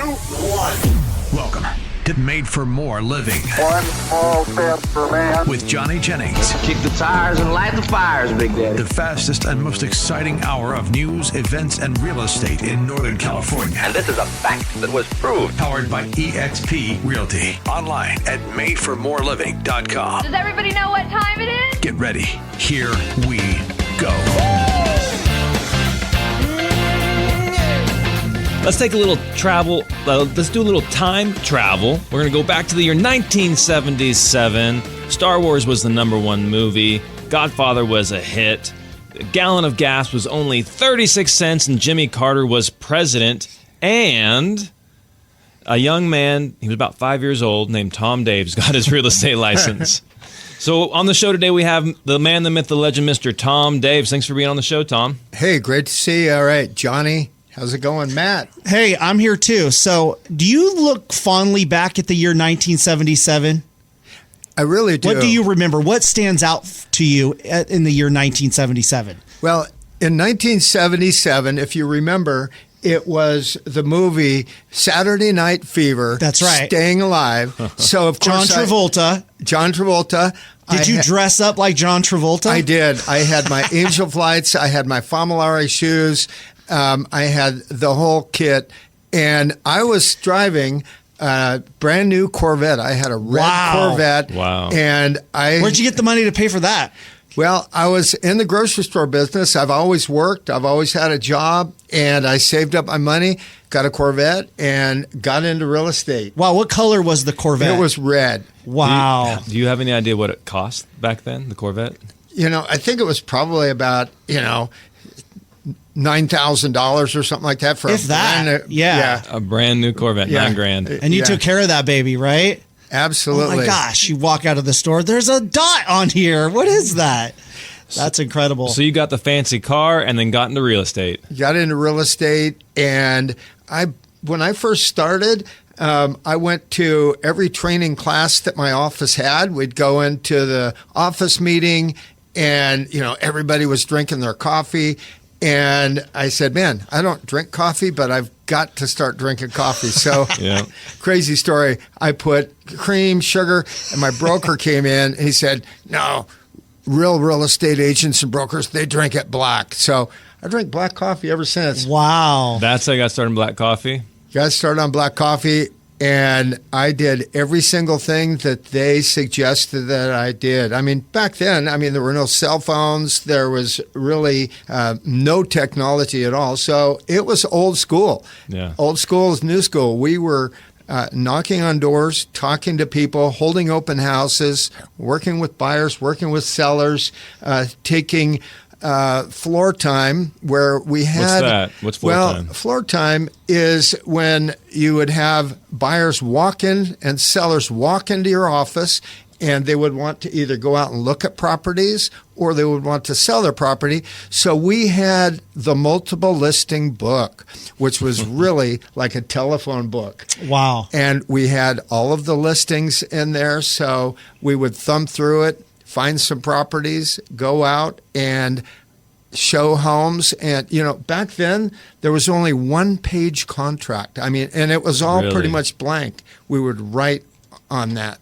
1. Welcome to Made for More Living. One small step for man. With Johnny Jennings. Kick the tires and light the fires, Big Daddy. The fastest and most exciting hour of news, events, and real estate in Northern California. And this is a fact that was proved. Powered by eXp Realty. Online at madeformoreliving.com. Does everybody know what time it is? Get ready. Here we go. Let's take a little travel. Let's do a little time travel. We're going to go back to the year 1977. Star Wars was the #1 movie. Godfather was a hit. A gallon of gas was only 36 cents, and Jimmy Carter was president. And a young man, he was about 5 years old, named Tom Daves, got his real estate license. So on the show today, we have the man, the myth, the legend, Mr. Tom Daves. Thanks for being on the show, Tom. Hey, great to see you. All right, Johnny. How's it going, Matt? Hey, I'm here too. So, do you look fondly back at the year 1977? I really do. What do you remember? What stands out to you in the year 1977? Well, in 1977, if you remember, it was the movie Saturday Night Fever. That's right. Staying Alive. So, of course, John Travolta. Did you dress up like John Travolta? I did. I had my Angel Flights. I had my Famolari shoes. I had the whole kit, and I was driving a brand new Corvette. I had a red Corvette. Wow. And Where'd you get the money to pay for that? Well, I was in the grocery store business. I've always worked. I've always had a job, and I saved up my money, got a Corvette, and got into real estate. Wow, what color was the Corvette? It was red. Wow. Do you have any idea what it cost back then, the Corvette? I think it was probably about, $9,000 or something like that for if that. A brand new Corvette, $9,000. And you took care of that baby, right? Absolutely. Oh my gosh! You walk out of the store. There's a dot on here. What is that? That's incredible. So you got the fancy car and then got into real estate. Got into real estate, and when I first started, I went to every training class that my office had. We'd go into the office meeting, and everybody was drinking their coffee. And I said, man, I don't drink coffee, but I've got to start drinking coffee. So crazy story. I put cream, sugar, and my broker came in and he said, no, real estate agents and brokers, they drink it black. So I drink black coffee ever since. Wow. That's how I got started in black coffee? Got started on black coffee, and I did every single thing that they suggested that I did. I mean, back then, there were no cell phones. There was really no technology at all. So it was old school. Yeah. Old school is new school. We were knocking on doors, talking to people, holding open houses, working with buyers, working with sellers, taking floor time where we had... What's that? What's floor time? Well, floor time is when you would have buyers walk in and sellers walk into your office, and they would want to either go out and look at properties or they would want to sell their property. So we had the multiple listing book, which was really like a telephone book. Wow. And we had all of the listings in there, so we would thumb through it, find some properties, go out and show homes. And, back then there was only one-page contract. And it was all pretty much blank. We would write on that.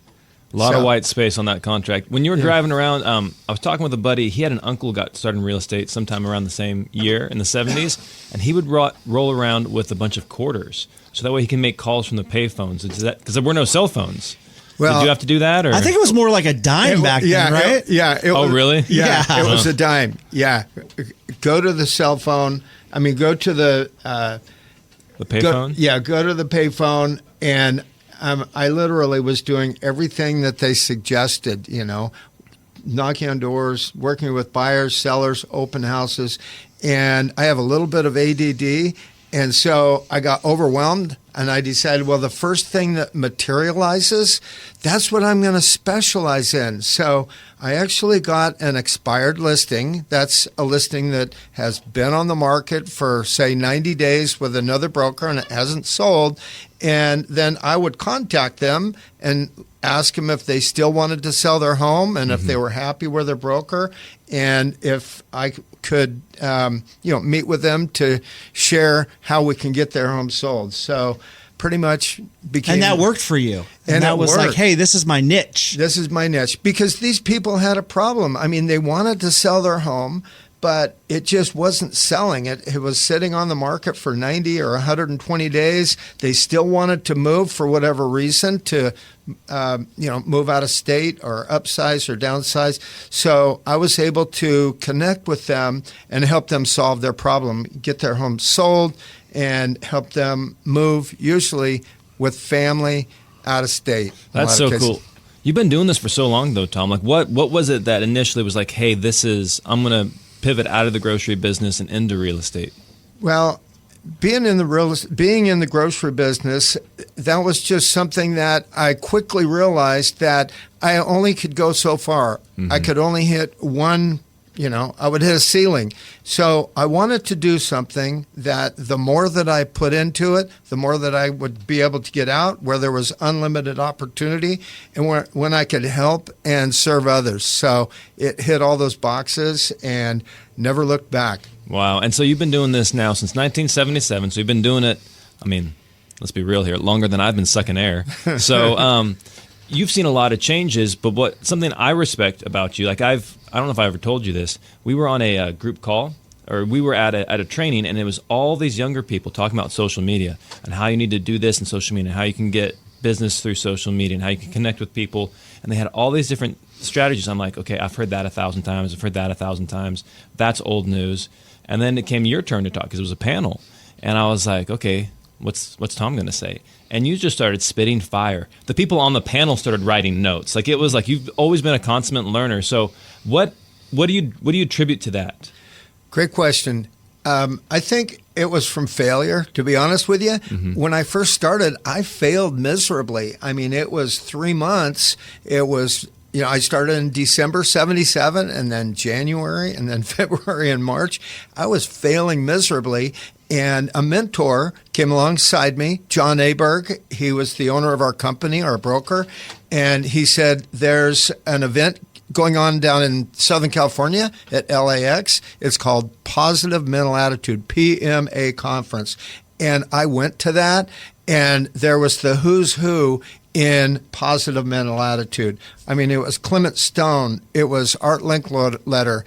A lot of white space on that contract. When you were driving around, I was talking with a buddy. He had an uncle who got started in real estate sometime around the same year in the 70s, and he would roll around with a bunch of quarters. So that way he can make calls from the payphones. Because there were no cell phones. Well, did you have to do that? Or? I think it was more like a dime back then, right? Really? Yeah, it was a dime. Yeah. Go to the cell phone. Go to the payphone? Go to the payphone. And I literally was doing everything that they suggested, knocking on doors, working with buyers, sellers, open houses. And I have a little bit of ADD. And so I got overwhelmed, and I decided, well, the first thing that materializes, that's what I'm going to specialize in. So I actually got an expired listing. That's a listing that has been on the market for, say, 90 days with another broker, and it hasn't sold. And then I would contact them and ask them if they still wanted to sell their home and if they were happy with their broker, and if I could meet with them to share how we can get their home sold. So pretty much became... And that worked for you. And that was like, hey, this is my niche. This is my niche. Because these people had a problem. I mean, they wanted to sell their home, but it just wasn't selling. It was sitting on the market for 90 or 120 days. They still wanted to move for whatever reason, to move out of state or upsize or downsize. So I was able to connect with them and help them solve their problem, get their home sold, and help them move, usually with family, out of state. That's so cool. You've been doing this for so long, though, Tom. Like, what was it that initially was like, hey, I'm going to pivot out of the grocery business and into real estate? Well, being in the grocery business, that was just something that I quickly realized that I only could go so far. Mm-hmm. I could only hit one, I would hit a ceiling. So I wanted to do something that the more that I put into it, the more that I would be able to get out, where there was unlimited opportunity, and when I could help and serve others. So it hit all those boxes and never looked back. Wow. And so you've been doing this now since 1977. So you've been doing it, I mean, let's be real here, longer than I've been sucking air. So you've seen a lot of changes, but something I respect about you, like I don't know if I ever told you this, we were on a group call, or we were at a training, and it was all these younger people talking about social media and how you need to do this in social media, and how you can get business through social media, and how you can connect with people. And they had all these different strategies. I'm like, okay, I've heard that 1,000 times. I've heard that 1,000 times. That's old news. And then it came your turn to talk, because it was a panel. And I was like, okay, what's Tom going to say? And you just started spitting fire. The people on the panel started writing notes. Like, it was like you've always been a consummate learner. So what do you attribute to that? Great question. I think it was from failure, to be honest with you. Mm-hmm. When I first started, I failed miserably. I mean, it was 3 months. It was, I started in December 77, and then January, and then February and March. I was failing miserably. And a mentor came alongside me, John Aberg. He was the owner of our company, our broker. And he said, there's an event going on down in Southern California at LAX. It's called Positive Mental Attitude, PMA Conference. And I went to that, and there was the who's who in positive mental attitude. I mean, it was Clement Stone. It was Art Linkletter.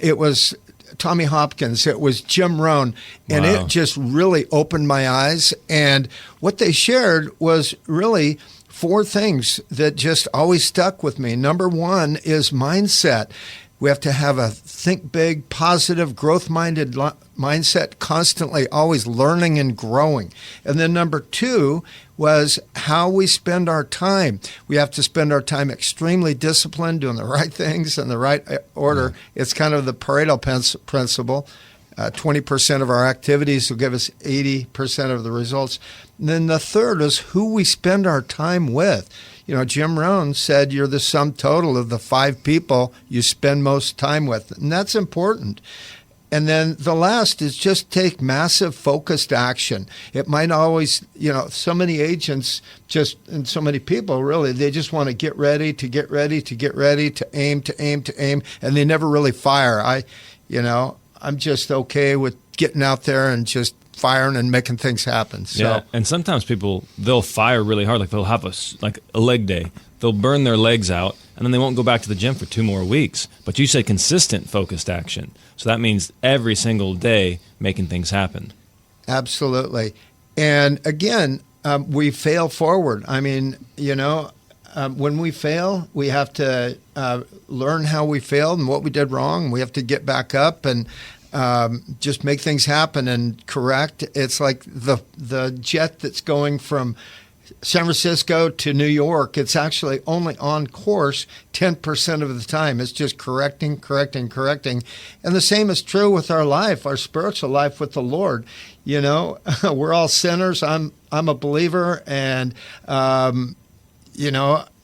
It was Tommy Hopkins. It was Jim Rohn. And Wow. It just really opened my eyes. And what they shared was really 4 things that just always stuck with me. Number 1 is mindset. We have to have a think big, positive, growth-minded mindset, constantly always learning and growing. And then number 2 was how we spend our time. We have to spend our time extremely disciplined, doing the right things in the right order. It's kind of the Pareto principle. 20% of our activities will give us 80% of the results. And then the third is who we spend our time with. Jim Rohn said you're the sum total of the 5 people you spend most time with, and that's important. And then the last is just take massive focused action. It might always, so many agents and so many people really, they just want to get ready, to aim, and they never really fire. I'm just okay with getting out there and just firing and making things happen. So. Yeah, and sometimes people, they'll fire really hard. Like, they'll have a leg day. They'll burn their legs out, and then they won't go back to the gym for 2 more weeks. But you said consistent focused action. So that means every single day making things happen. Absolutely. And again, we fail forward. I mean, when we fail, we have to learn how we failed and what we did wrong. We have to get back up and just make things happen and correct. It's like the jet that's going from San Francisco to New York. It's actually only on course 10% of the time. It's just correcting. And the same is true with our life, our spiritual life with the Lord. We're all sinners. I'm a believer, and and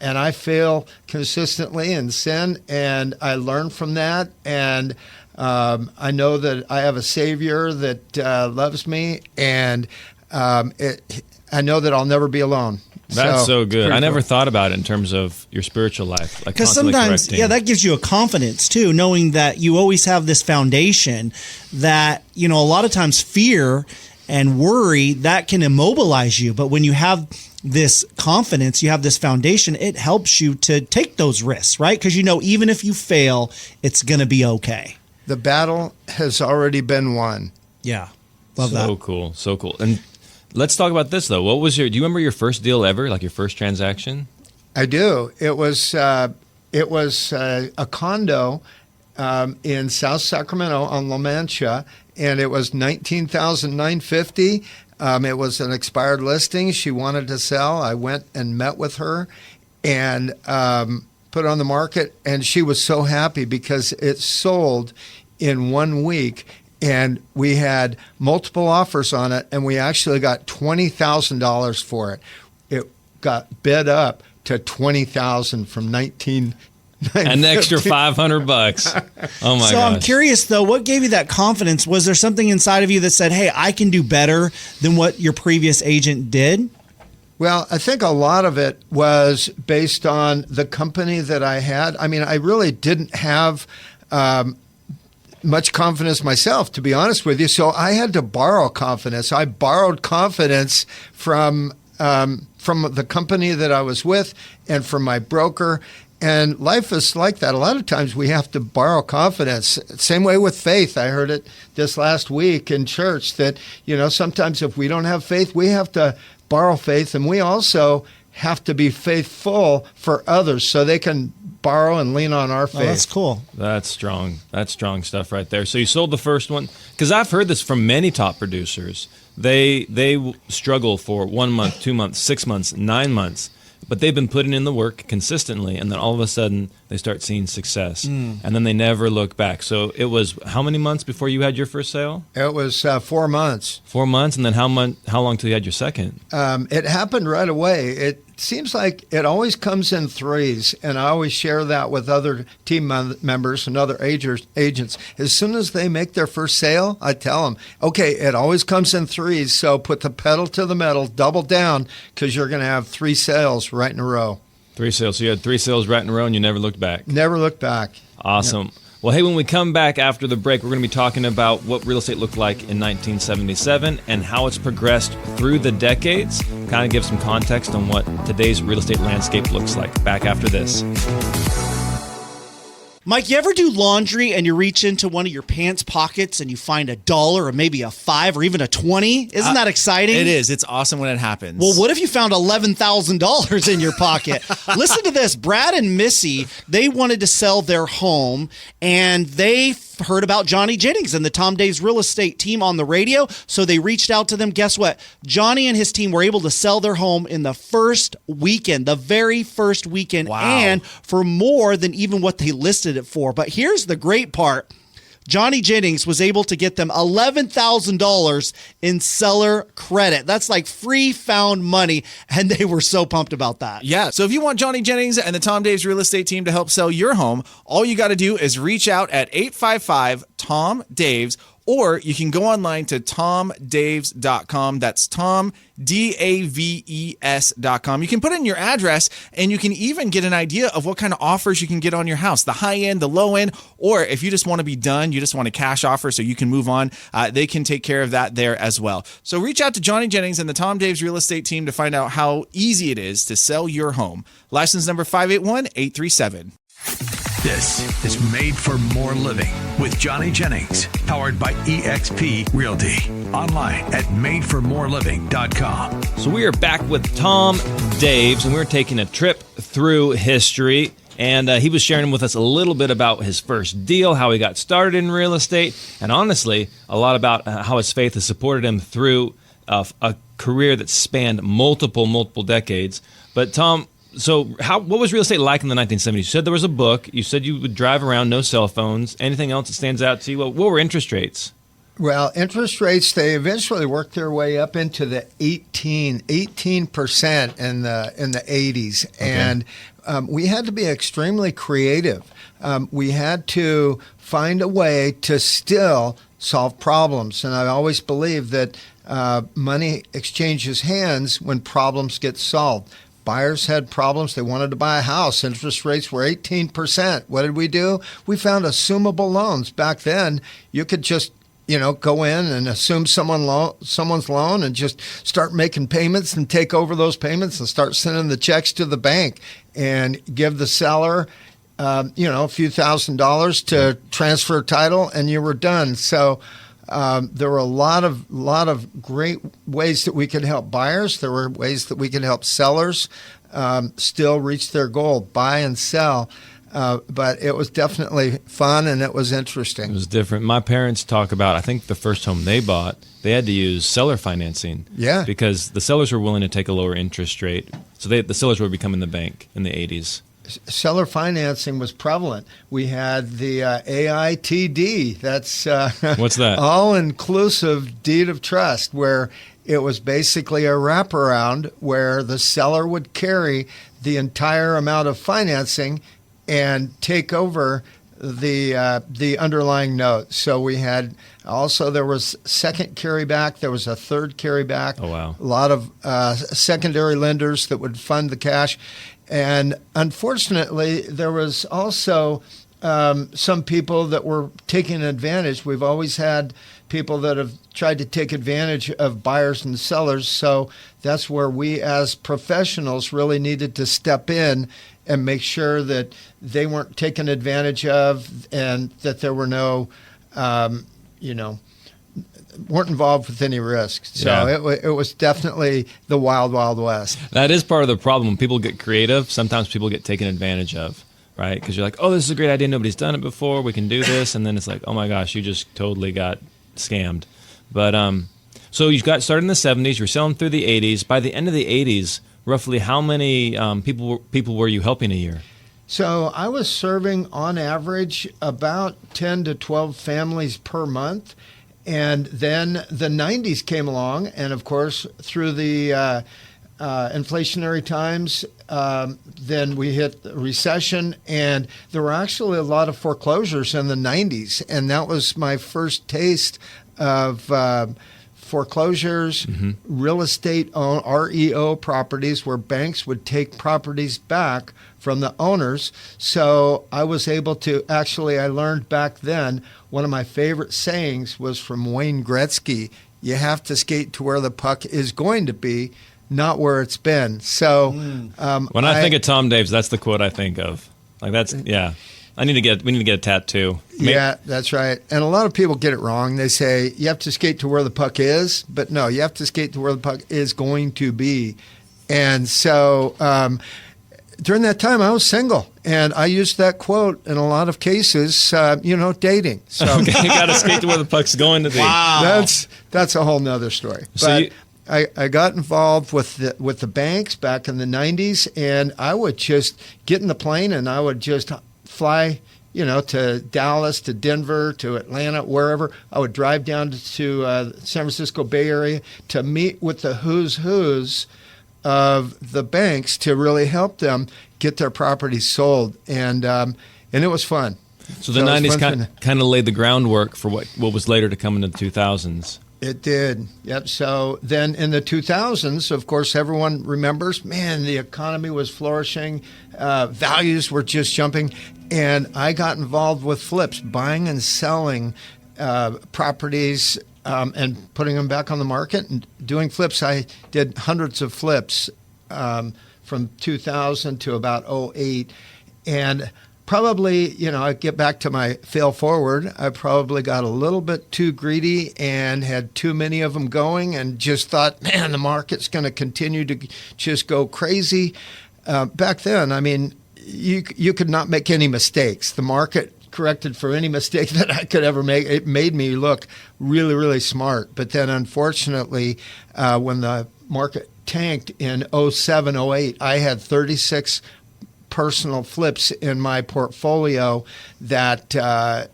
I fail consistently in sin, and I learn from that, and I know that I have a Savior that loves me, and I know that I'll never be alone. That's so good. I never thought about it in terms of your spiritual life. Because sometimes, that gives you a confidence too, knowing that you always have this foundation that, a lot of times fear and worry, that can immobilize you. But when you have this confidence, you have this foundation, it helps you to take those risks, right? Because even if you fail, it's going to be okay. The battle has already been won. Yeah. Love that. So cool. So cool. And let's talk about this, though. Do you remember your first deal ever, like your first transaction? I do. It was a condo in South Sacramento on La Mancha, and it was $19,950. It was an expired listing. She wanted to sell. I went and met with her and put it on the market, and she was so happy because it sold in 1 week, and we had multiple offers on it, and we actually got $20,000 for it. It got bid up to $20,000 from an extra $500. Oh my gosh. So I'm curious though, what gave you that confidence? Was there something inside of you that said, hey, I can do better than what your previous agent did? Well, I think a lot of it was based on the company that I had. I mean, I really didn't have much confidence myself, to be honest with you. So I had to borrow confidence. I borrowed confidence from the company that I was with and from my broker. And life is like that. A lot of times we have to borrow confidence. Same way with faith. I heard it this last week in church that, sometimes if we don't have faith, we have to borrow faith. And we also have to be faithful for others so they can borrow and lean on our faith. Oh, that's cool. That's strong. That's strong stuff right there. So you sold the first one. Because I've heard this from many top producers. They struggle for 1 month, 2 months, 6 months, 9 months. But they've been putting in the work consistently, and then all of a sudden they start seeing success, and then they never look back. So it was how many months before you had your first sale? It was 4 months. 4 months, and then how long till you had your second? It happened right away. It seems like it always comes in threes, and I always share that with other team members and other agents. As soon as they make their first sale, I tell them, okay, it always comes in threes, so put the pedal to the metal, double down, because you're going to have 3 sales right in a row. 3 sales. So you had 3 sales right in a row, and you never looked back. Never looked back. Awesome. Yep. Well, hey, when we come back after the break, we're going to be talking about what real estate looked like in 1977 and how it's progressed through the decades. Kind of give some context on what today's real estate landscape looks like. Back after this. Mike, you ever do laundry and you reach into one of your pants pockets and you find $1 or maybe a $5 or even a $20? Isn't that exciting? It is. It's awesome when it happens. Well, what if you found $11,000 in your pocket? Listen to this. Brad and Missy, they wanted to sell their home, and they heard about Johnny Jennings and the Tom Daves real estate team on the radio, so they reached out to them. Guess what? Johnny and his team were able to sell their home in the first weekend, the very first weekend, and for more than even what they listed it for. But here's the great part. Johnny Jennings was able to get them $11,000 in seller credit. That's like free found money, and they were so pumped about that. Yeah, so if you want Johnny Jennings and the Tom Daves real estate team to help sell your home, all you got to do is reach out at 855-TOM-DAVES, or you can go online to tomdaves.com. That's Tom, DAVES.com. You can put in your address, and you can even get an idea of what kind of offers you can get on your house, the high end, the low end, or if you just want to be done, you just want a cash offer so you can move on, they can take care of that there as well. So reach out to Johnny Jennings and the Tom Daves real estate team to find out how easy it is to sell your home. License number 581-837. This is Made for More Living with Johnny Jennings, powered by eXp Realty. Online at madeformoreliving.com. So we are back with Tom Daves, and we're taking a trip through history. And he was sharing with us a little bit about his first deal, how he got started in real estate, and honestly, a lot about how his faith has supported him through a career that spanned multiple decades. But Tom, so what was real estate like in the 1970s? You said there was a book. You said you would drive around, no cell phones. Anything else that stands out to you? What were interest rates? Well, interest rates, they eventually worked their way up into the 18% in the 80s. Okay. And we had to be extremely creative. We had to find a way to still solve problems. And I always believe that money exchanges hands when problems get solved. Buyers had problems. They wanted to buy a house. Interest rates were 18%. What did we do? We found assumable loans. Back then, you could just go in and assume someone's loan and just start making payments and take over those payments and start sending the checks to the bank and give the seller, a few $1,000s to transfer title, and you were done. So there were a lot of great ways that we could help buyers. There were ways that we could help sellers still reach their goal, buy and sell. But it was definitely fun and it was interesting. It was different. My parents talk about, I think the first home they bought, they had to use seller financing. Yeah. Because the sellers were willing to take a lower interest rate. So the sellers were becoming the bank in the 80s. Seller financing was prevalent. We had the AITD. That's what's that? All-inclusive deed of trust, where it was basically a wraparound where the seller would carry the entire amount of financing and take over the underlying note. So we had also, there was second carryback, there was a third carryback. Oh, wow. A lot of secondary lenders that would fund the cash. And unfortunately, there was also some people that were taking advantage. We've always had people that have tried to take advantage of buyers and sellers. So that's where we as professionals really needed to step in and make sure that they weren't taken advantage of and that there were no, weren't involved with any risk. So Yeah. it was definitely the wild, wild west. That is part of the problem. When people get creative, sometimes people get taken advantage of, right? Because you're like, oh, this is a great idea. Nobody's done it before. We can do this. And then it's like, oh, my gosh, you just totally got scammed. But so you got started in the 70s. You're selling through the 80s. By the end of the 80s, roughly how many people were you helping a year? So I was serving on average about 10 to 12 families per month. And then the 90s came along, and of course, through the inflationary times, then we hit the recession, and there were actually a lot of foreclosures in the 90s, and that was my first taste of foreclosures, real estate REO properties where banks would take properties back from the owners. So I was able to I learned back then, one of my favorite sayings was from Wayne Gretzky: you have to skate to where the puck is going to be, not where it's been. So when I think of Tom Daves, that's the quote I think of. Like we need to get a tattoo. Yeah, that's right. And a lot of people get it wrong. They say you have to skate to where the puck is, but no, you have to skate to where the puck is going to be. And so during that time, I was single, and I used that quote in a lot of cases, dating. So okay, you got to skate to where the puck's going to be. Wow. That's a whole nother story. So I got involved with the banks back in the 90s, and I would just get in the plane and I would just fly, to Dallas, to Denver, to Atlanta, wherever. I would drive down to San Francisco Bay Area to meet with the who's of the banks to really help them get their properties sold, and it was fun. So the 90s kind of laid the groundwork for what was later to come in the 2000s. It did. Yep. So then in the 2000s, of course, everyone remembers, man, the economy was flourishing. Values were just jumping. And I got involved with flips, buying and selling properties and putting them back on the market and doing flips. I did hundreds of flips from 2000 to about 2008. And probably, I get back to my fail forward. I probably got a little bit too greedy and had too many of them going and just thought, man, the market's going to continue to just go crazy. Back then, I mean, you could not make any mistakes. The market corrected for any mistake that I could ever make. It made me look really, really smart. But then, unfortunately, when the market tanked in 07, 08, I had 36 personal flips in my portfolio that,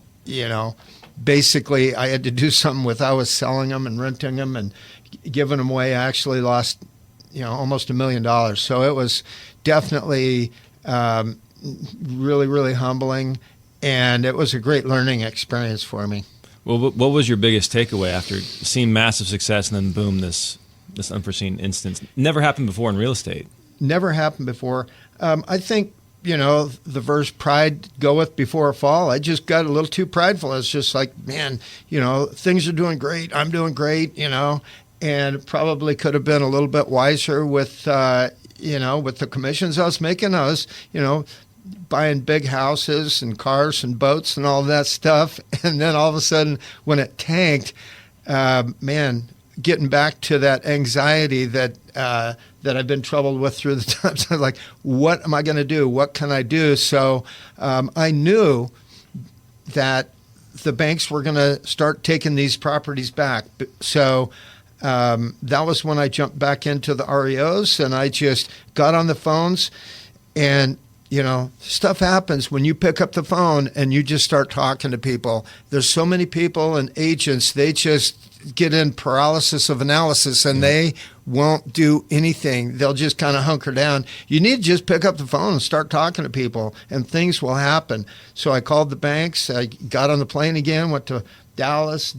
basically I had to do something with. I was selling them and renting them and giving them away. I actually lost, almost $1 million. So it was definitely really, really humbling, and it was a great learning experience for me. Well, what was your biggest takeaway after seeing massive success and then boom, this unforeseen instance? Never happened before in real estate. Never happened before. I think the verse pride goeth before a fall. I just got a little too prideful. It's just like, man, things are doing great. I'm doing great, and probably could have been a little bit wiser with, with the commissions I was making. I was, buying big houses and cars and boats and all that stuff. And then all of a sudden when it tanked, getting back to that anxiety that I've been troubled with through the times. I was like, what am I going to do? What can I do? So I knew that the banks were going to start taking these properties back. So that was when I jumped back into the REOs, and I just got on the phones. And stuff happens when you pick up the phone and you just start talking to people. There's so many people and agents, they just get in paralysis of analysis, and they won't do anything. They'll just kind of hunker down. You need to just pick up the phone and start talking to people, and things will happen. So I called the banks. I got on the plane again, went to Dallas,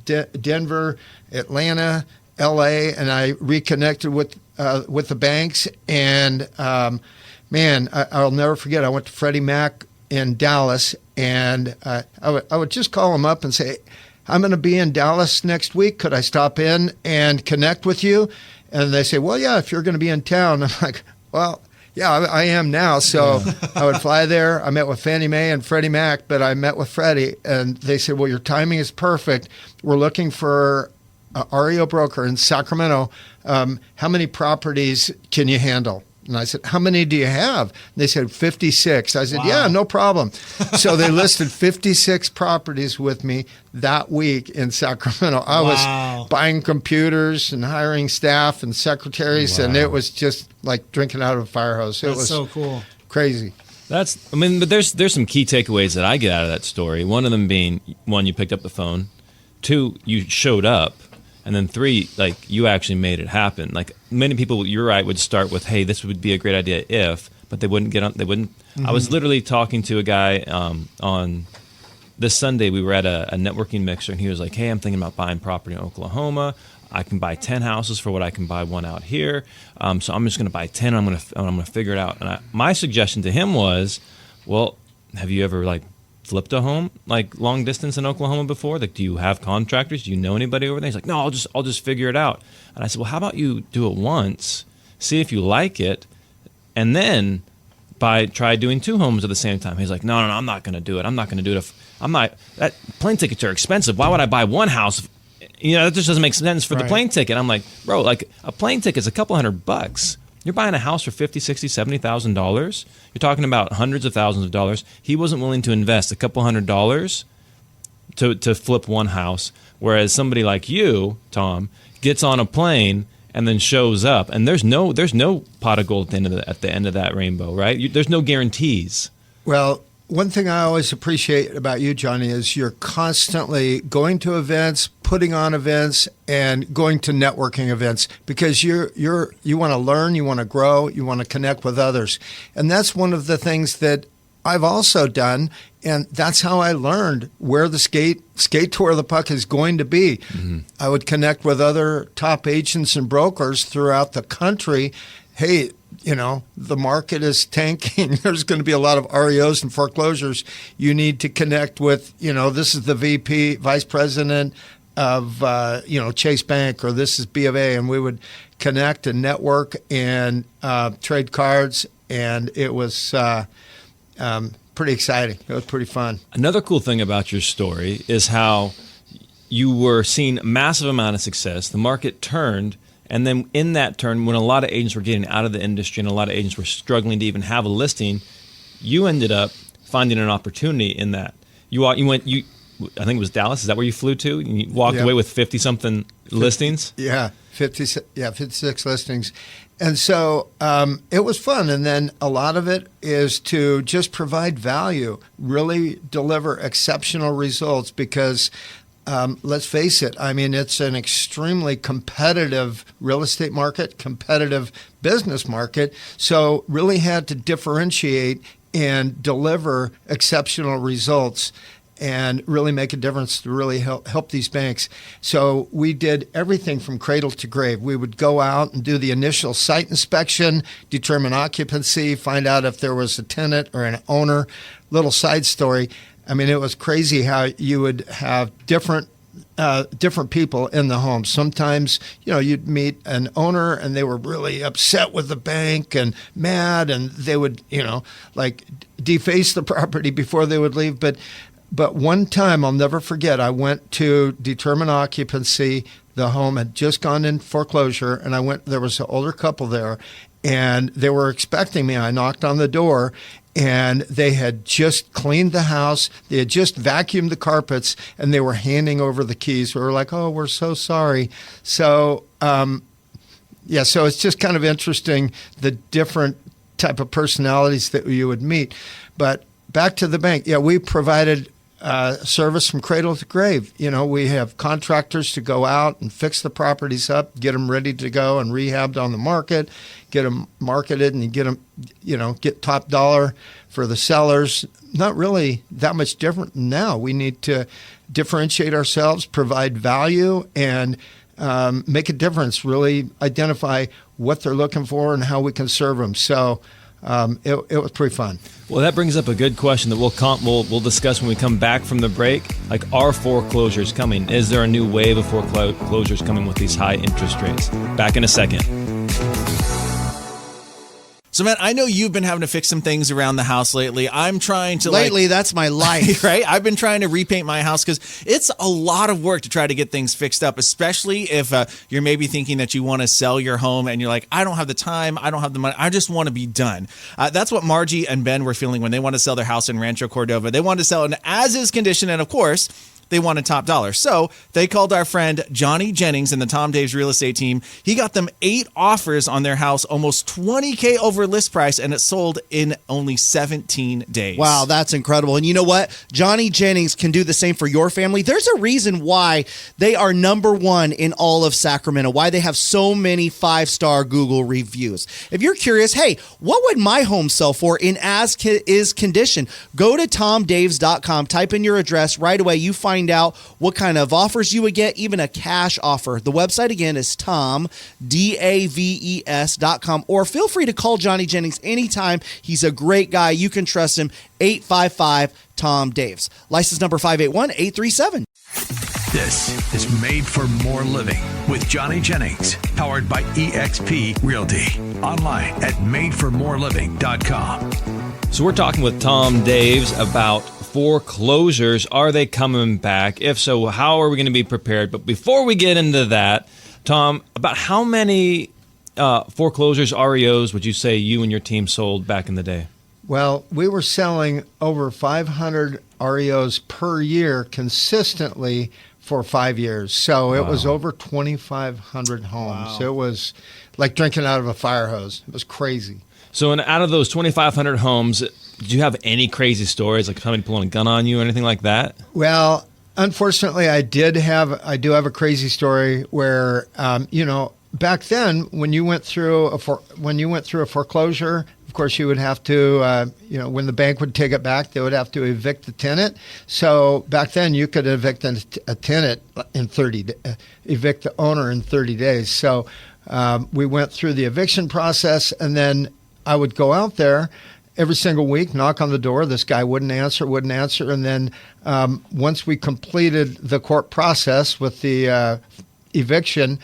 Denver, Atlanta, LA, and I reconnected with the banks. And I'll never forget. I went to Freddie Mac in Dallas, and I would just call them up and say, I'm going to be in Dallas next week. Could I stop in and connect with you? And they say, well, yeah, if you're going to be in town. I'm like, well, yeah, I am now. So I would fly there. I met with Fannie Mae and Freddie Mac, but I met with Freddie, and they said, well, your timing is perfect. We're looking for a REO broker in Sacramento. How many properties can you handle? And I said, how many do you have? And they said, 56. I said, yeah, no problem. So they listed 56 properties with me that week in Sacramento. I was buying computers and hiring staff and secretaries, and it was just like drinking out of a fire hose. It was so cool. Crazy. But there's some key takeaways that I get out of that story. One of them being, one, you picked up the phone. Two, you showed up. And then three, like, you actually made it happen. Like, many people, you're right, would start with, hey, this would be a great idea if, but they wouldn't get on, they wouldn't. Mm-hmm. I was literally talking to a guy on this Sunday. We were at a networking mixer, and he was like, hey, I'm thinking about buying property in Oklahoma. I can buy 10 houses for what I can buy one out here. So I'm just going to buy 10, and I'm going to figure it out. And my suggestion to him was, well, have you ever, like, flipped a home like long distance in Oklahoma before? Like, do you have contractors? Do you know anybody over there? He's like, no, I'll just figure it out. And I said, well, how about you do it once, see if you like it, and then try doing 2 homes at the same time. He's like, no, I'm not going to do it. I'm not going to do it. That plane tickets are expensive. Why would I buy one house? That just doesn't make sense for the plane ticket. I'm like, bro, like a plane ticket is a couple $100. You're buying a house for $50,000, $60,000, $70,000. You're talking about hundreds of thousands of dollars. He wasn't willing to invest a couple $100 to flip one house, whereas somebody like you, Tom, gets on a plane and then shows up, and there's no pot of gold at the end of that rainbow, right? There's no guarantees. Well, one thing I always appreciate about you, Johnny, is you're constantly going to events, putting on events, and going to networking events, because you want to learn, you want to grow, you want to connect with others. And that's one of the things that I've also done, and that's how I learned where the skate to where the puck is going to be. Mm-hmm. I would connect with other top agents and brokers throughout the country. Hey, the market is tanking. There's going to be a lot of REOs and foreclosures. You need to connect with, this is the vice president of, Chase Bank, or this is B of A. And we would connect and network and trade cards. And it was pretty exciting. It was pretty fun. Another cool thing about your story is how you were seeing a massive amount of success. The market turned. And then in that turn, when a lot of agents were getting out of the industry and a lot of agents were struggling to even have a listing, you ended up finding an opportunity in that. I think it was Dallas. Is that where you flew to? And you walked away with 50-something listings? Yeah, 56 listings. And so it was fun. And then a lot of it is to just provide value, really deliver exceptional results, because let's face it, it's an extremely competitive real estate market, competitive business market. So really had to differentiate and deliver exceptional results. and really make a difference to really help these banks. So we did everything from cradle to grave. We would go out and do the initial site inspection, determine occupancy, find out if there was a tenant or an owner. Little side story. I mean, it was crazy how you would have different people in the home. Sometimes, you'd meet an owner and they were really upset with the bank and mad, and they would, like deface the property before they would leave. But one time I'll never forget, I went to determine occupancy. The home had just gone in foreclosure, and there was an older couple there, and they were expecting me. I knocked on the door, and they had just cleaned the house. They had just vacuumed the carpets, and they were handing over the keys. We were like, oh, we're so sorry. So, so it's just kind of interesting, the different type of personalities that you would meet. But back to the bank. Yeah, we provided service from cradle to grave. We have contractors to go out and fix the properties up, get them ready to go and rehabbed on the market, get them marketed, and get them, get top dollar for the sellers. Not really that much different now. We need to differentiate ourselves, provide value, and make a difference, really identify what they're looking for and how we can serve them. So it was pretty fun. Well, that brings up a good question that we'll discuss when we come back from the break. Like, are foreclosures coming? Is there a new wave of foreclosures coming with these high interest rates? Back in a second. So, man, I know you've been having to fix some things around the house lately. I'm trying to Lately, that's my life. Right? I've been trying to repaint my house because it's a lot of work to try to get things fixed up, especially if you're maybe thinking that you want to sell your home and you're like, I don't have the time, I don't have the money, I just want to be done. That's what Margie and Ben were feeling when they want to sell their house in Rancho Cordova. They wanted to sell in as-is condition, and of course, they wanted top dollar. So they called our friend Johnny Jennings and the Tom Daves real estate team. He got them 8 offers on their house, almost $20K over list price, and it sold in only 17 days. Wow, that's incredible. And you know what? Johnny Jennings can do the same for your family. There's a reason why they are number 1 in all of Sacramento, why they have so many 5-star Google reviews. If you're curious, hey, what would my home sell for in as-is condition? Go to tomdaves.com, type in your address. Right away, you find out what kind of offers you would get, even a cash offer. The website again is tomdaves.com, or feel free to call Johnny Jennings anytime. He's a great guy. You can trust him. 855-TOM-DAVES. License number 581837. This is Made for More Living with Johnny Jennings, powered by eXp Realty. Online at madeformoreliving.com. So we're talking with Tom Daves about foreclosures. Are they coming back? If so, how are we going to be prepared? But before we get into that, Tom, about how many foreclosures, REOs, would you say you and your team sold back in the day? Well, we were selling over 500 REOs per year consistently for 5 years. So it was over 2,500 homes. Wow. It was like drinking out of a fire hose. It was crazy. So out of those 2,500 homes, did you have any crazy stories, like somebody pulling a gun on you or anything like that? Well, unfortunately, I do have a crazy story where, back then when you went through a foreclosure, of course you would have to, when the bank would take it back, they would have to evict the tenant. So back then you could evict a tenant in evict the owner in 30 days. So we went through the eviction process, and then I would go out there every single week, knock on the door. This guy wouldn't answer. And then once we completed the court process with the eviction,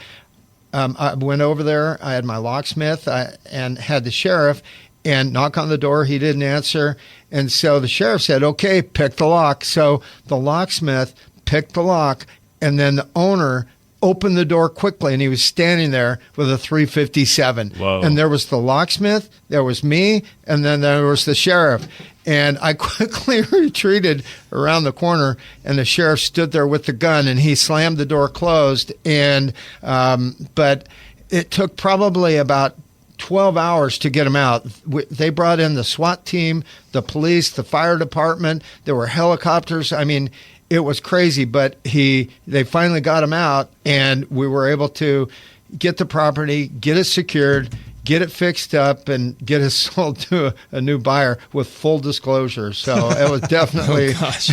I went over there. I had my locksmith and had the sheriff and knock on the door. He didn't answer. And so the sheriff said, okay, pick the lock. So the locksmith picked the lock, and then the owner opened the door quickly, and he was standing there with a .357. Whoa. And there was the locksmith, there was me, and then there was the sheriff. And I quickly retreated around the corner, and the sheriff stood there with the gun, and he slammed the door closed. And but it took probably about 12 hours to get him out. They brought in the SWAT team, the police, the fire department. There were helicopters. I mean, it was crazy, but they finally got him out, and we were able to get the property, get it secured, get it fixed up and get it sold to a new buyer with full disclosure. So it was definitely. Oh, gosh.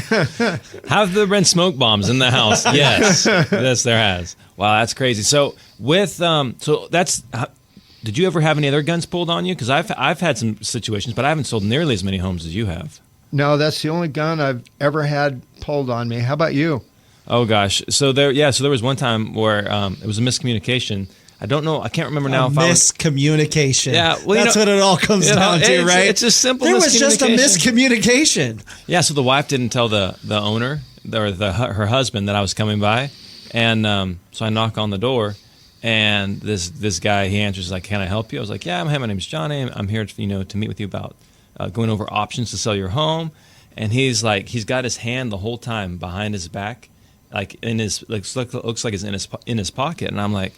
Have there been smoke bombs in the house? Yes. Yes, there has. Wow, that's crazy. So did you ever have any other guns pulled on you? Because I've had some situations, but I haven't sold nearly as many homes as you have. No, that's the only gun I've ever had pulled on me. How about you? Oh gosh. So there was one time where it was a miscommunication. I don't know. I can't remember now. Miscommunication. Yeah, well, that's what it all comes down to, right? It's a simple. There was just a miscommunication. Yeah. So the wife didn't tell the owner or her husband that I was coming by, and so I knock on the door. And this guy, he answers like, "Can I help you?" I was like, "Yeah, my name's Johnny. I'm here to meet with you about going over options to sell your home." And he's got his hand the whole time behind his back, like looks like it's in his pocket. And I'm like,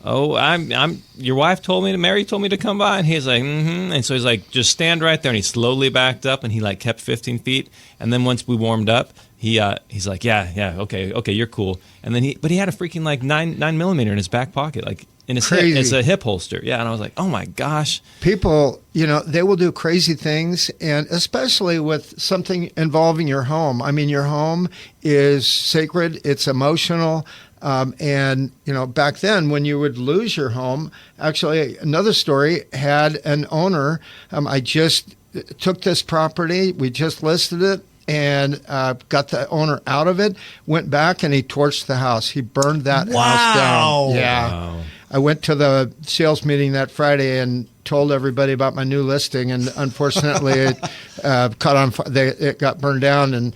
"Oh, I'm your wife told me Mary told me to come by." And he's like, "Mm-hmm." And so he's like, "Just stand right there." And he slowly backed up, and he like kept 15 feet. And then once we warmed up, he's like, yeah, okay, you're cool. And then he had a freaking like 9mm in his back pocket, like in his hip. It's a hip holster. Yeah. And I was like, oh my gosh. People, they will do crazy things, and especially with something involving your home. I mean, your home is sacred. It's emotional. And back then when you would lose your home, actually another story had an owner. I just took this property. We just listed it. And got the owner out of it, went back, and he torched the house. He burned that house down. Yeah. Wow. I went to the sales meeting that Friday and told everybody about my new listing, and unfortunately it caught on fire. It got burned down, and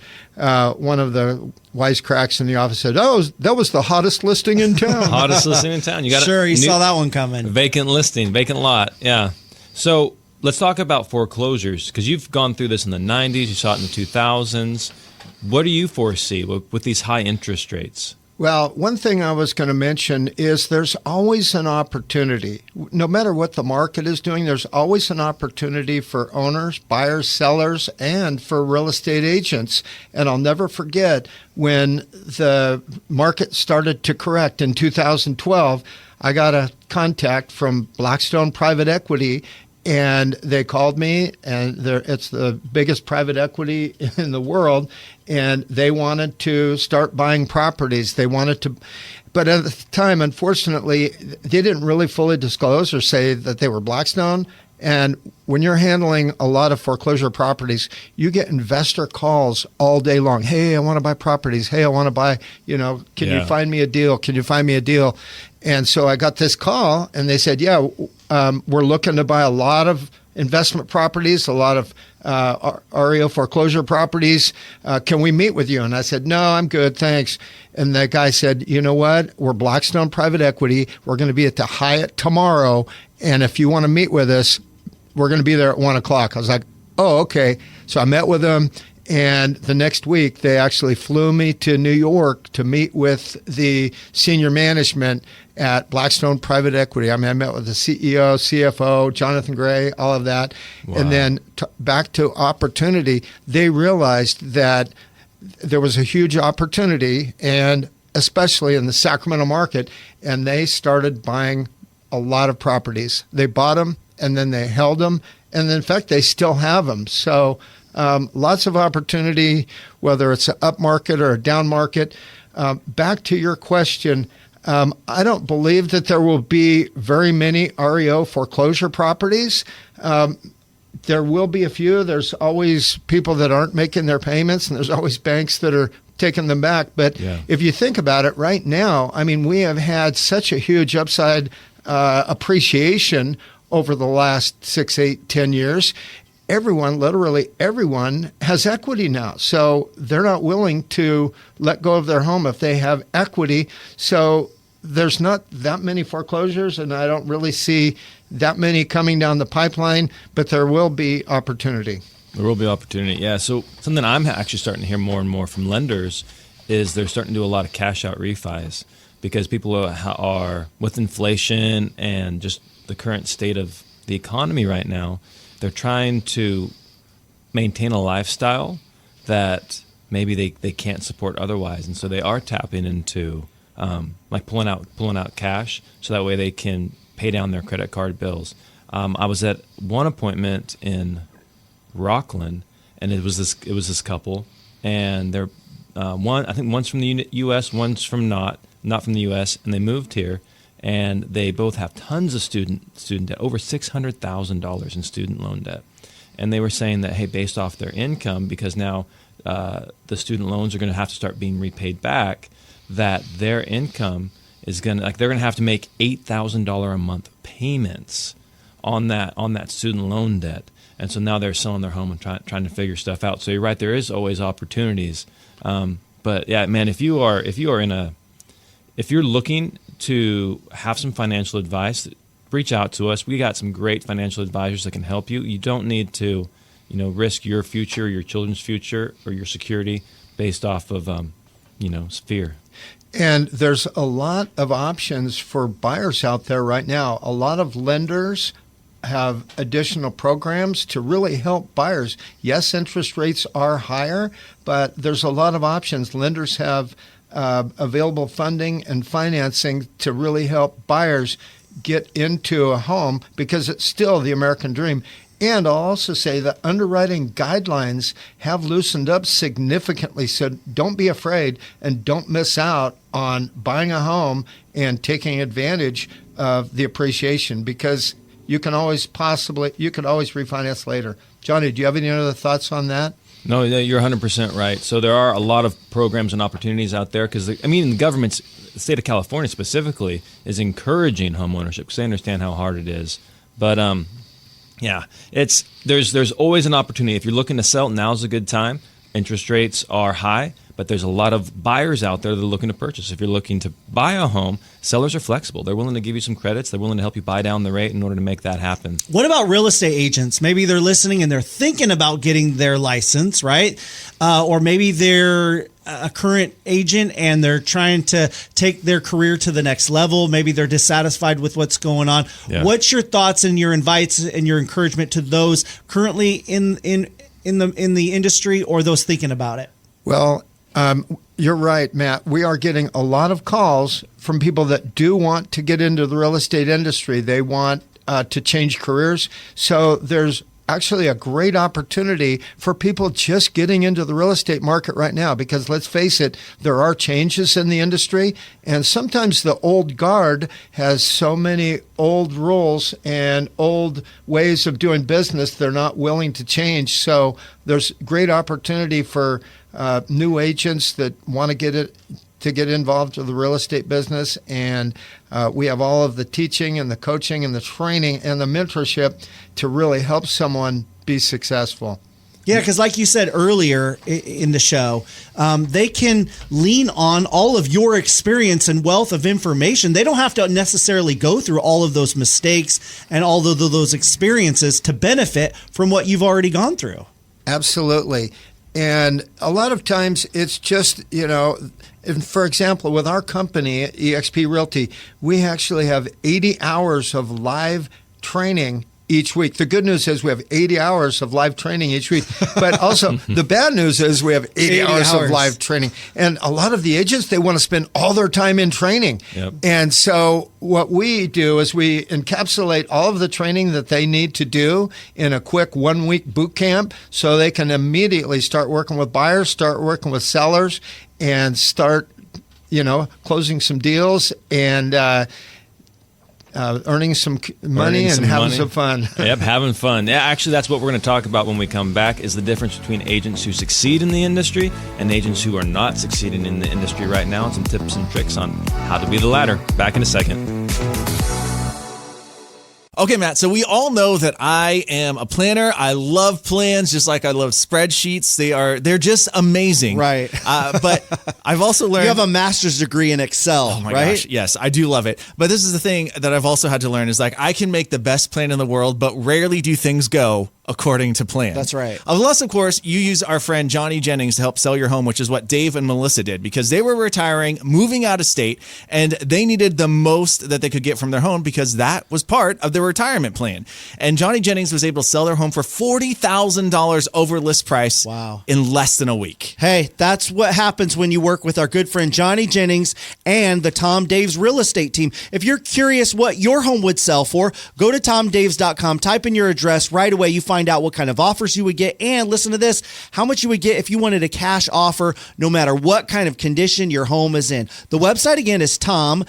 one of the wisecracks in the office said, "Oh, that was the hottest listing in town." Hottest listing in town. You saw that one coming. Vacant listing, vacant lot. Yeah. So let's talk about foreclosures, because you've gone through this in the 90s. You saw it in the 2000s. What do you foresee with these high interest rates? Well, one thing I was going to mention is there's always an opportunity. No matter what the market is doing, there's always an opportunity for owners, buyers, sellers, and for real estate agents. And I'll never forget when the market started to correct in 2012, I got a contact from Blackstone Private Equity, and they called me, and it's the biggest private equity in the world, and they wanted to start buying properties. They wanted to, but at the time, unfortunately, they didn't really fully disclose or say that they were Blackstone. And when you're handling a lot of foreclosure properties, you get investor calls all day long. Hey, I want to buy properties. Hey, I want to buy, can you find me a deal? Can you find me a deal? And so I got this call, and they said, we're looking to buy a lot of investment properties, a lot of REO foreclosure properties. Can we meet with you? And I said, no, I'm good, thanks. And the guy said, you know what? We're Blackstone Private Equity. We're going to be at the Hyatt tomorrow. And if you want to meet with us, we're going to be there at 1 o'clock. I was like, oh, okay. So I met with them. And the next week, they actually flew me to New York to meet with the senior management at Blackstone Private Equity. I mean, I met with the CEO, CFO, Jonathan Gray, all of that. Wow. And then back to opportunity, they realized that there was a huge opportunity, and especially in the Sacramento market, and they started buying a lot of properties. They bought them, and then they held them, and in fact, they still have them. So lots of opportunity, whether it's an up market or a down market. Back to your question, I don't believe that there will be very many REO foreclosure properties. There will be a few. There's always people that aren't making their payments, and there's always banks that are taking them back. But if you think about it right now, I mean, we have had such a huge upside appreciation over the last 6, 8, 10 years. Everyone, literally everyone, has equity now. So they're not willing to let go of their home if they have equity. So there's not that many foreclosures, and I don't really see that many coming down the pipeline, but there will be opportunity. There will be opportunity, yeah. So something I'm actually starting to hear more and more from lenders is they're starting to do a lot of cash out refis, because people are with inflation and just the current state of the economy right now, they're trying to maintain a lifestyle that maybe they can't support otherwise, and so they are tapping into like pulling out cash, so that way they can pay down their credit card bills. I was at one appointment in Rockland, and it was this couple, and they're I think one's from the U.S., one's from not from the U.S., and they moved here, and they both have tons of student debt, over $600,000 in student loan debt, and they were saying that, hey, based off their income, because now the student loans are going to have to start being repaid back, that their income is going to, like, they're going to have to make $8,000 a month payments on that student loan debt. And so now they're selling their home and trying to figure stuff out. So you're right, there is always opportunities. But yeah, man, if you're looking to have some financial advice, reach out to us. We got some great financial advisors that can help you. You don't need to, risk your future, your children's future, or your security based off of, fear. And there's a lot of options for buyers out there right now. A lot of lenders have additional programs to really help buyers. Yes, interest rates are higher, but there's a lot of options. Lenders have available funding and financing to really help buyers get into a home, because it's still the American dream. And I'll also say that underwriting guidelines have loosened up significantly. So don't be afraid and don't miss out on buying a home and taking advantage of the appreciation, because you can always refinance later. Johnny, do you have any other thoughts on that? No, you're 100% right. So there are a lot of programs and opportunities out there, because the state of California specifically is encouraging home ownership because they understand how hard it is. But yeah, there's always an opportunity. If you're looking to sell, now's a good time. Interest rates are high, but there's a lot of buyers out there that are looking to purchase. If you're looking to buy a home, sellers are flexible. They're willing to give you some credits. They're willing to help you buy down the rate in order to make that happen. What about real estate agents? Maybe they're listening and they're thinking about getting their license, right? Or maybe they're a current agent and they're trying to take their career to the next level. Maybe they're dissatisfied with what's going on. Yeah. What's your thoughts and your advice and your encouragement to those currently in the industry or those thinking about it? Well, you're right, Matt. We are getting a lot of calls from people that do want to get into the real estate industry. They want to change careers. So there's actually a great opportunity for people just getting into the real estate market right now, because let's face it, there are changes in the industry, and sometimes the old guard has so many old rules and old ways of doing business they're not willing to change. So there's great opportunity for new agents that want to get involved with the real estate business, and we have all of the teaching and the coaching and the training and the mentorship to really help someone be successful. Yeah, because like you said earlier in the show, they can lean on all of your experience and wealth of information. They don't have to necessarily go through all of those mistakes and all of those experiences to benefit from what you've already gone through. Absolutely. And a lot of times it's just, for example, with our company, eXp Realty, we actually have 80 hours of live training each week. The good news is we have 80 hours of live training each week. But also the bad news is we have 80 hours of live training. And a lot of the agents, they want to spend all their time in training. Yep. And so what we do is we encapsulate all of the training that they need to do in a quick 1-week boot camp, so they can immediately start working with buyers, start working with sellers, and start, closing some deals and earning some money and having some fun. Yep, having fun. Yeah, actually, that's what we're going to talk about when we come back, is the difference between agents who succeed in the industry and agents who are not succeeding in the industry right now, and some tips and tricks on how to be the latter. Back in a second. Okay, Matt, so we all know that I am a planner. I love plans, just like I love spreadsheets. They're just amazing. Right. But I've also learned... You have a master's degree in Excel, oh my right? Gosh, yes, I do love it. But this is the thing that I've also had to learn is, like, I can make the best plan in the world, but rarely do things go according to plan. That's right. Unless, of course, you use our friend Johnny Jennings to help sell your home, which is what Dave and Melissa did, because they were retiring, moving out of state, and they needed the most that they could get from their home because that was part of their retirement plan. And Johnny Jennings was able to sell their home for $40,000 over list price in less than a week. Hey, that's what happens when you work with our good friend Johnny Jennings and the Tom Daves real estate team. If you're curious what your home would sell for, go to tomdaves.com, type in your address. Right away, you find out what kind of offers you would get, and listen to this, how much you would get if you wanted a cash offer, no matter what kind of condition your home is in. The website again is tomdaves.com,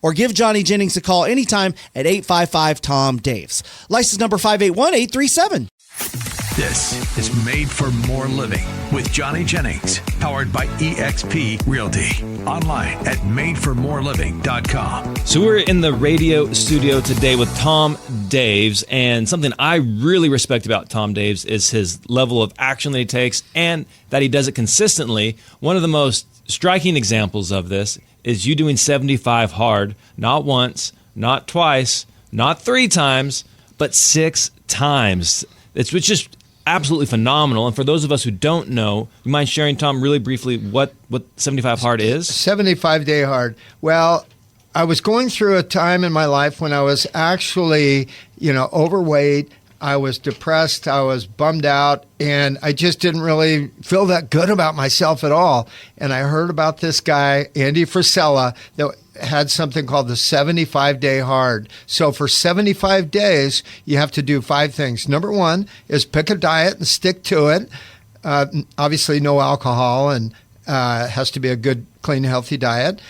or give Johnny Jennings a call anytime at 855-TOM-DAVES. License number 581837. This is Made for More Living with Johnny Jennings, powered by eXp Realty. Online at madeformoreliving.com. So we're in the radio studio today with Tom Daves, and something I really respect about Tom Daves is his level of action that he takes and that he does it consistently. One of the most striking examples of this is you doing 75 hard, not once, not twice, not 3 times, but 6 times. It's just absolutely phenomenal. And for those of us who don't know, you mind sharing, Tom, really briefly what 75 hard is? 75-day hard. Well, I was going through a time in my life when I was actually, overweight. I was depressed. I was bummed out, and I just didn't really feel that good about myself at all. And I heard about this guy, Andy Frisella, that had something called the 75-day hard. So for 75 days, you have to do 5 things. Number 1 is pick a diet and stick to it. Obviously, no alcohol, and has to be a good, clean, healthy diet.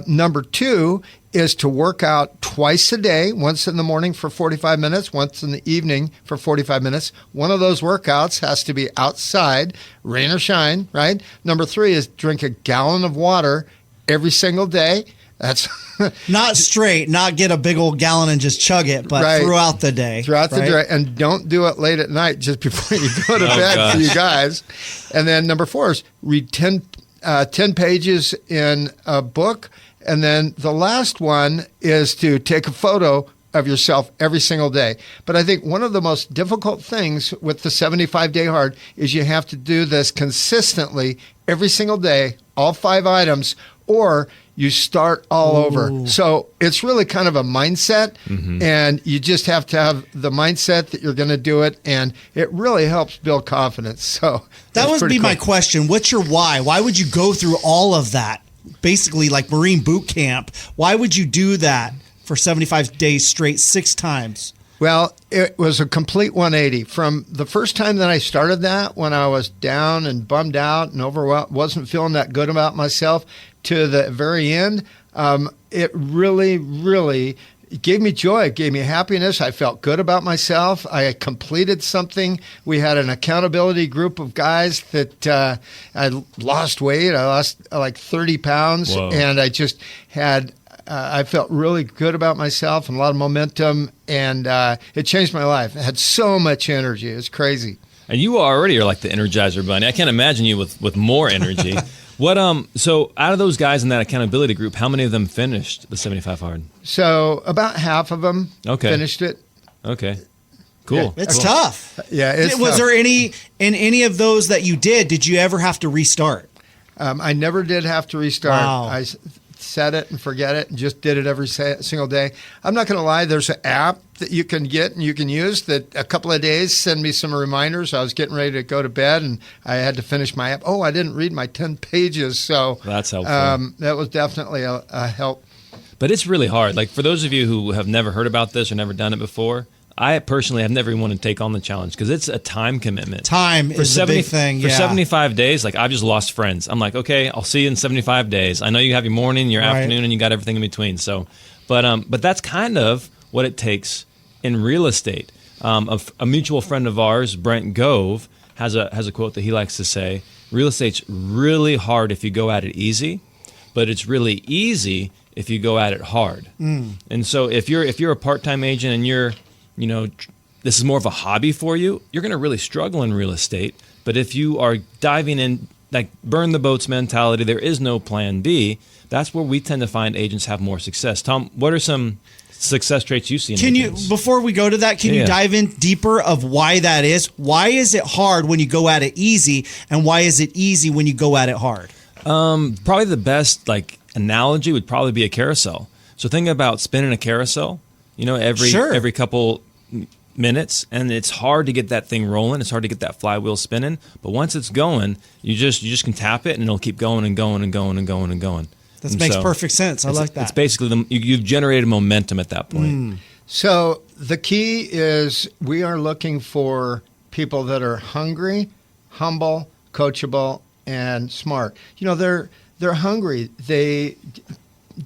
Number 2 is to work out twice a day, once in the morning for 45 minutes, once in the evening for 45 minutes. One of those workouts has to be outside, rain or shine, right? Number 3 is drink a gallon of water every single day. That's not straight, not get a big old gallon and just chug it, but throughout the day. Throughout the day. And don't do it late at night just before you go to bed for you guys. And then number 4 is read 10 pages in a book. And then the last one is to take a photo of yourself every single day. But I think one of the most difficult things with the 75-day hard is you have to do this consistently every single day, all 5 items, or you start all over. So it's really kind of a mindset, and you just have to have the mindset that you're going to do it, and it really helps build confidence. So that would be my question. What's your why? Why would you go through all of that? Basically like Marine boot camp. Why would you do that for 75 days straight 6 times? Well, it was a complete 180. From the first time that I started that, when I was down and bummed out and overwhelmed, wasn't feeling that good about myself, to the very end, it really, really gave me joy. It gave me happiness. I felt good about myself. I had completed something. We had an accountability group of guys that I lost weight. I lost like 30 pounds. Whoa. And I just had... I felt really good about myself and a lot of momentum, and it changed my life. I had so much energy. It's crazy. And you already are like the Energizer Bunny. I can't imagine you with more energy. So out of those guys in that accountability group, how many of them finished the 75 hard? So about half of them finished it. Okay. Cool. Yeah, it's tough. Yeah, it's Was tough. there any of those that you did you ever have to restart? I never did have to restart. Wow. I set it and forget it and just did it every single day. I'm not going to lie. There's an app that you can get and you can use that a couple of days send me some reminders. I was getting ready to go to bed and I had to finish my app. Oh, I didn't read my 10 pages. So that's helpful. That was definitely a help. But it's really hard. Like for those of you who have never heard about this or never done it before, I personally have never even wanted to take on the challenge because it's a time commitment. Time is the big thing. For 75 days, like I've just lost friends. I'm like, okay, I'll see you in 75 days. I know you have your morning, your afternoon, and you got everything in between. So, but that's kind of what it takes in real estate. A mutual friend of ours, Brent Gove, has a quote that he likes to say: "Real estate's really hard if you go at it easy, but it's really easy if you go at it hard." And so, if you're a part-time agent and you're this is more of a hobby for you, you're going to really struggle in real estate. But if you are diving in, like burn the boats mentality, there is no plan B, that's where we tend to find agents have more success. Tom, what are some success traits you see in Can you, agents. before we go to that, can you dive in deeper of why that is? Why is it hard when you go at it easy, and why is it easy when you go at it hard? Probably the best analogy would probably be a carousel. So think about spinning a carousel, every couple minutes, and it's hard to get that thing rolling. It's hard to get that flywheel spinning. But once it's going, you just can tap it, and it'll keep going and going and going and going and going. That makes perfect sense. I like that. It's basically you've generated momentum at that point. So the key is we are looking for people that are hungry, humble, coachable, and smart. They're hungry. They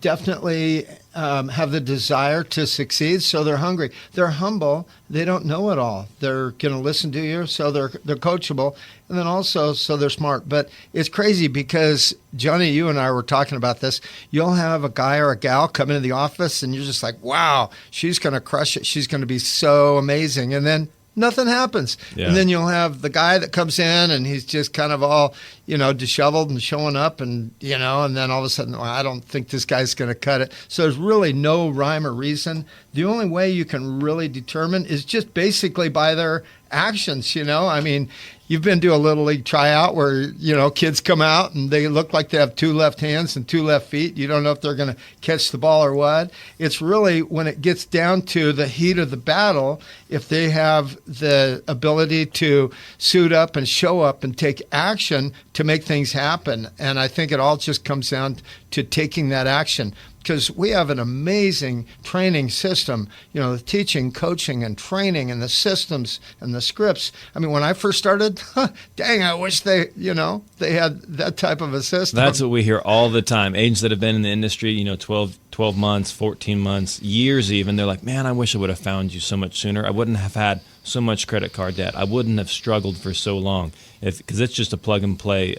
definitely have the desire to succeed, so they're hungry. They're humble. They don't know it all. They're going to listen to you, so they're coachable, and then also so they're smart. But it's crazy because, Johnny, you and I were talking about this. You'll have a guy or a gal come into the office, and you're just like, wow, she's going to crush it. She's going to be so amazing. And then nothing happens. Yeah. And then you'll have the guy that comes in and he's just kind of all, disheveled and showing up and then all of a sudden, well, I don't think this guy's going to cut it. So there's really no rhyme or reason. The only way you can really determine is just basically by their actions, I mean, you've been to a Little League tryout where, kids come out and they look like they have two left hands and two left feet. You don't know if they're going to catch the ball or what. It's really when it gets down to the heat of the battle, if they have the ability to suit up and show up and take action to make things happen. And I think it all just comes down to taking that action. Because we have an amazing training system, the teaching, coaching, and training, and the systems and the scripts. I mean, when I first started, dang, I wish they had that type of a system. That's what we hear all the time. Agents that have been in the industry, 12 months, 14 months, years even, they're like, man, I wish I would have found you so much sooner. I wouldn't have had so much credit card debt. I wouldn't have struggled for so long because it's just a plug and play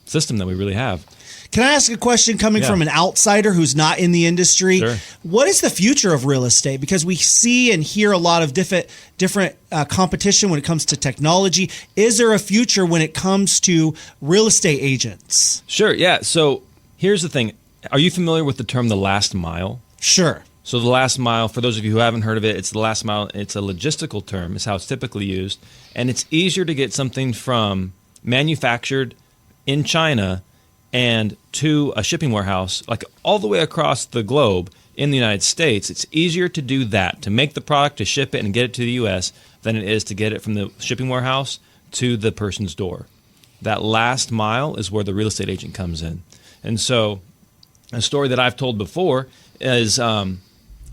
system that we really have. Can I ask a question coming from an outsider who's not in the industry? Sure. What is the future of real estate? Because we see and hear a lot of different competition when it comes to technology. Is there a future when it comes to real estate agents? Sure, yeah. So here's the thing. Are you familiar with the term the last mile? Sure. So the last mile, for those of you who haven't heard of it, it's the last mile. It's a logistical term. It's how it's typically used. And it's easier to get something from manufactured in China and to a shipping warehouse, like all the way across the globe in the United States. It's easier to do that, to make the product, to ship it and get it to the U.S., than it is to get it from the shipping warehouse to the person's door. That last mile is where the real estate agent comes in. And so a story that I've told before is I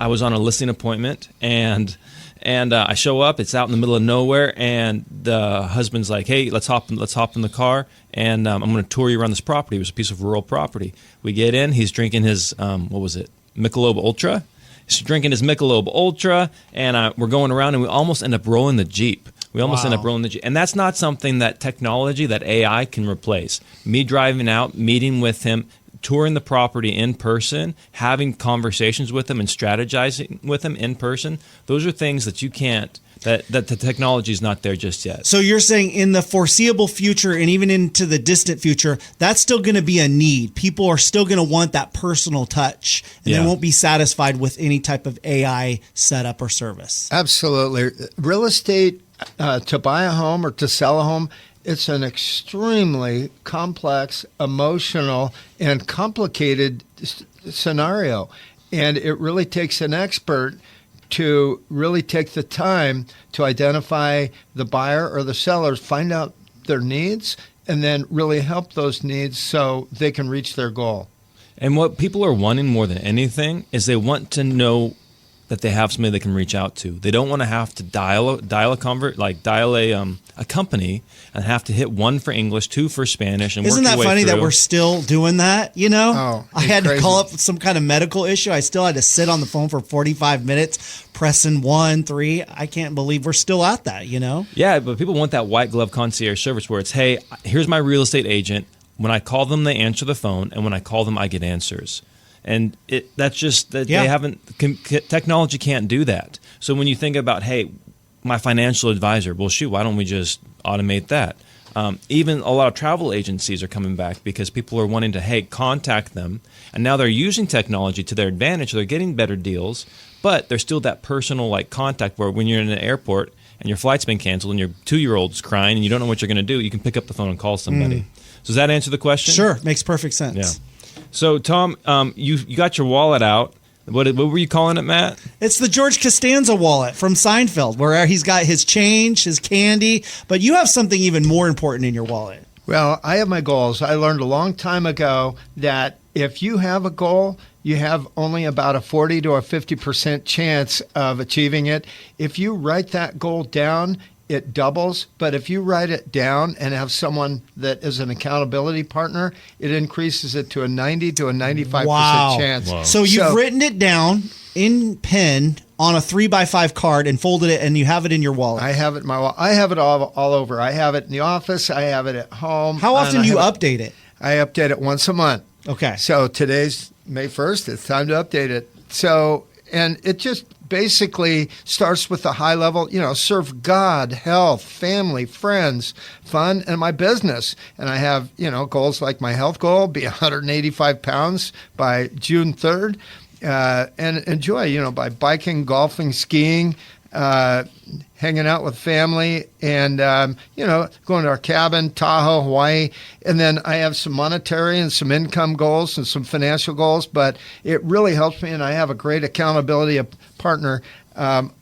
was on a listing appointment, and I show up. It's out in the middle of nowhere, and the husband's like, "Hey, let's hop in the car, and I'm going to tour you around this property." It was a piece of rural property. We get in. He's drinking his Michelob Ultra. He's drinking his Michelob Ultra, and we're going around, and we almost end up rolling the Jeep. And that's not something that technology, that AI can replace. Me driving out, meeting with him, touring the property in person, having conversations with them and strategizing with them in person, those are things that you can't, that the technology is not there just yet. So you're saying in the foreseeable future and even into the distant future, that's still going to be a need. People are still going to want that personal touch, and they won't be satisfied with any type of AI setup or service. Absolutely. Real estate, to buy a home or to sell a home, it's an extremely complex, emotional, and complicated scenario. And it really takes an expert to really take the time to identify the buyer or the sellers, find out their needs, and then really help those needs so they can reach their goal. And what people are wanting more than anything is they want to know that they have somebody they can reach out to. They don't want to have to dial a company and have to hit 1 for English, 2 for Spanish, and Isn't work that your way funny through. that we're still doing that? I had to call up some kind of medical issue. I still had to sit on the phone for 45 minutes pressing 1, 3. I can't believe we're still at that, Yeah, but people want that white glove concierge service where it's, hey, here's my real estate agent. When I call them, they answer the phone, and when I call them, I get answers. And that's just that they haven't. Technology can't do that. So when you think about, hey, my financial advisor, well, shoot, why don't we just automate that? Even a lot of travel agencies are coming back because people are wanting to, hey, contact them. And now they're using technology to their advantage. They're getting better deals, but there's still that personal like contact where when you're in an airport and your flight's been canceled and your 2-year-old's crying and you don't know what you're going to do, you can pick up the phone and call somebody. So does that answer the question? Sure. Makes perfect sense. Yeah. So, Tom, you got your wallet out. What were you calling it, Matt? It's the George Costanza wallet from Seinfeld, where he's got his change, his candy, but you have something even more important in your wallet. Well, I have my goals. I learned a long time ago that if you have a goal, you have only about a 40 to a 50% chance of achieving it. If you write that goal down, it doubles. But if you write it down and have someone that is an accountability partner, it increases it to a 90 to a 95% chance. Wow. So you've written it down in pen on a 3x5 card and folded it, and you have it in your wallet. I have it in my wallet. I have it all over. I have it in the office. I have it at home. How often do you update it? I update it once a month. Okay. So today's May 1st. It's time to update it. So, and it just basically starts with the high level, serve God, health, family, friends, fun, and my business. And I have, goals like my health goal, be 185 pounds by June 3rd, and enjoy, by biking, golfing, skiing, hanging out with family, and, going to our cabin, Tahoe, Hawaii. And then I have some monetary and some income goals and some financial goals, but it really helps me, and I have a great accountability partner.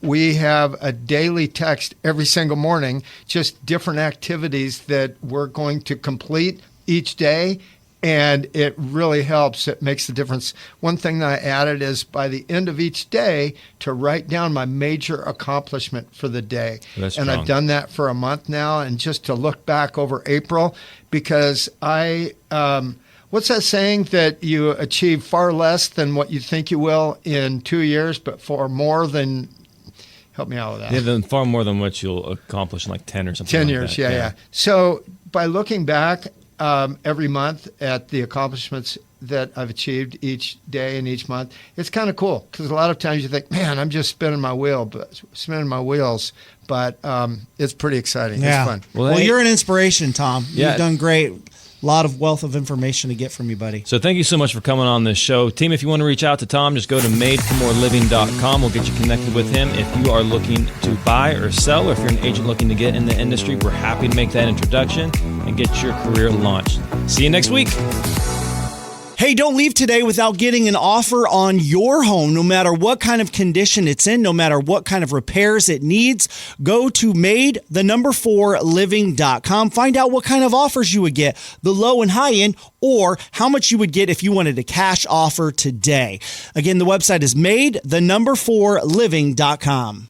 We have a daily text every single morning, just different activities that we're going to complete each day. And it really helps. It makes a difference. One thing that I added is by the end of each day to write down my major accomplishment for the day. That's and strong. I've done that for a month now, and just to look back over April, because what's that saying that you achieve far less than what you think you will in 2 years, but for more than, help me out with that. Yeah, then far more than what you'll accomplish in like 10 or something. 10 like years, that. yeah. So by looking back every month at the accomplishments that I've achieved each day and each month, it's kind of cool, because a lot of times you think, man, I'm just spinning my wheels, but it's pretty exciting. Yeah. It's fun. Well, you're an inspiration, Tom. Yeah. You've done great. A lot of wealth of information to get from you, buddy. So thank you so much for coming on this show. Team, if you want to reach out to Tom, just go to madeformoreliving.com. We'll get you connected with him. If you are looking to buy or sell, or if you're an agent looking to get in the industry, we're happy to make that introduction and get your career launched. See you next week. Hey, don't leave today without getting an offer on your home, no matter what kind of condition it's in, no matter what kind of repairs it needs. Go to made4living.com. Find out what kind of offers you would get, the low and high end, or how much you would get if you wanted a cash offer today. Again, the website is made4living.com.